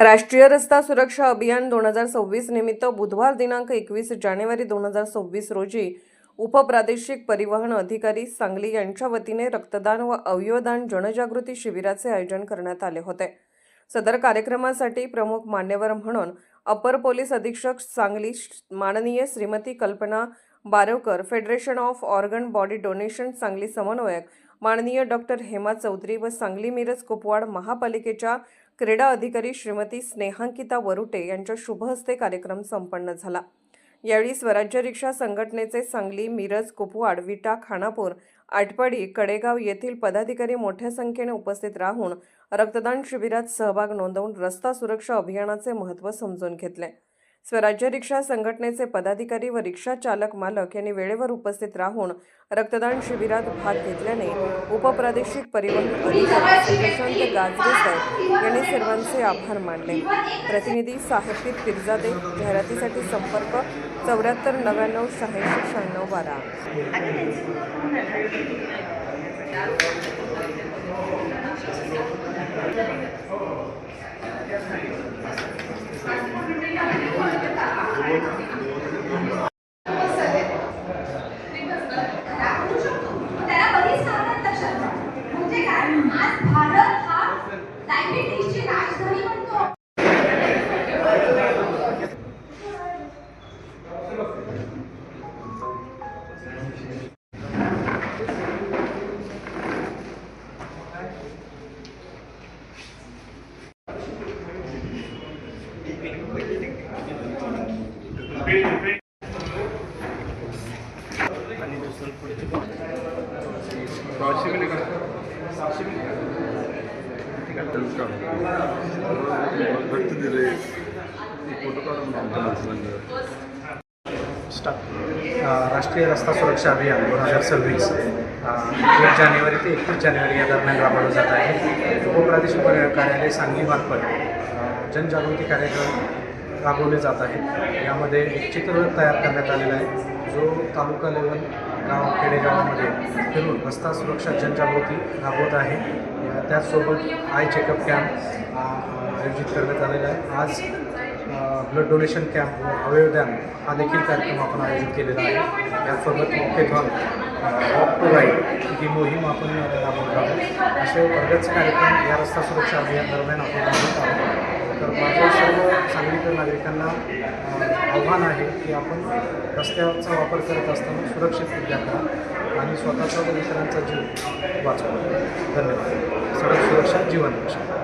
राष्ट्रीय रस्ता सुरक्षा अभियान 2026 निमित्त बुधवार दिनांक 21 जानेवारी 2026 रोजी उपप्रादेशिक परिवहन अधिकारी सांगली यांच्या वतीने रक्तदान व अवयवदान जनजागृती शिबिराचे आयोजन करण्यात आले होते। सदर कार्यक्रमासाठी प्रमुख मान्यवर म्हणून अपर पोलीस अधीक्षक सांगली माननीय Shrimati Kalpana Barvakar, federation of organ body donation Sangli समन्वयक माननीय डॉक्टर हेमा चौधरी व सांगली मिरज कुपवाड महापालिकेच्या क्रीडा अधिकारी श्रीमती स्नेहांकिता वरुटे यांच्या शुभ हस्ते कार्यक्रम संपन्न झाला। यावेळी स्वराज्य रिक्षा संघटनेचे सांगली, मिरज, कुपवाड, विटा, खानापूर, आटपाडी, कडेगाव येथील पदाधिकारी मोठ्या संख्येने उपस्थित राहून रक्तदान शिबिरात सहभाग नोंदवून रस्ता सुरक्षा अभियानाचे महत्त्व समजून घेतले। स्वराज्य रिक्षा संघटनेचे पदाधिकारी व रिक्षा चालक मालक यांनी वेळेवर उपस्थित राहून रक्तदान शिबिरात भाग घेतल्याने उपप्रादेशिक परिवहन अधिकारी प्रशांत गाजरे साहेब यांनी सर्वांचे आभार मानले। प्रतिनिधी साहेबपीर पिरजादे। जाहिरातीसाठी संपर्क 74 99 86 96 12। राष्ट्रीय रस्ता सुरक्षा अभियान 2026 1 जानेवारी ते 31 जानेवारी या दरम्यान राबवलं जात आहे। उपप्रादेशिक कार्यालय सांगलीमार्फत जनजागृती कार्यक्रम राबवले जात आहेत। यामध्ये एक चित्र तयार करण्यात आलेला आहे जो तालुका लेवल गाव खेडेगावामध्ये फिरून रस्ता सुरक्षा जनजागृती राबवत आहे। त्याचसोबत आय चेकअप कॅम्प आयोजित करण्यात आलेला आहे। आज ब्लड डोनेशन कॅम्प व अवयवदान हा देखील कार्यक्रम आपण आयोजित केलेला आहे। यासोबत वॉकेथॉन, वॉक टू राईड ही मोहीम आपण राबवत आहोत। असे बरेच कार्यक्रम या रस्ता सुरक्षा अभियान दरम्यान आपण राबवत आहोत। तर माझ्या सर्व सांगलीकर नागरिकांना आव्हान आहे की आपण रस्त्याचा वापर करत असताना सुरक्षितरित्या करा आणि स्वतःचा व इतरांचा जीव वाचवा। धन्यवाद। सडक सुरक्षा जीवन रक्षा।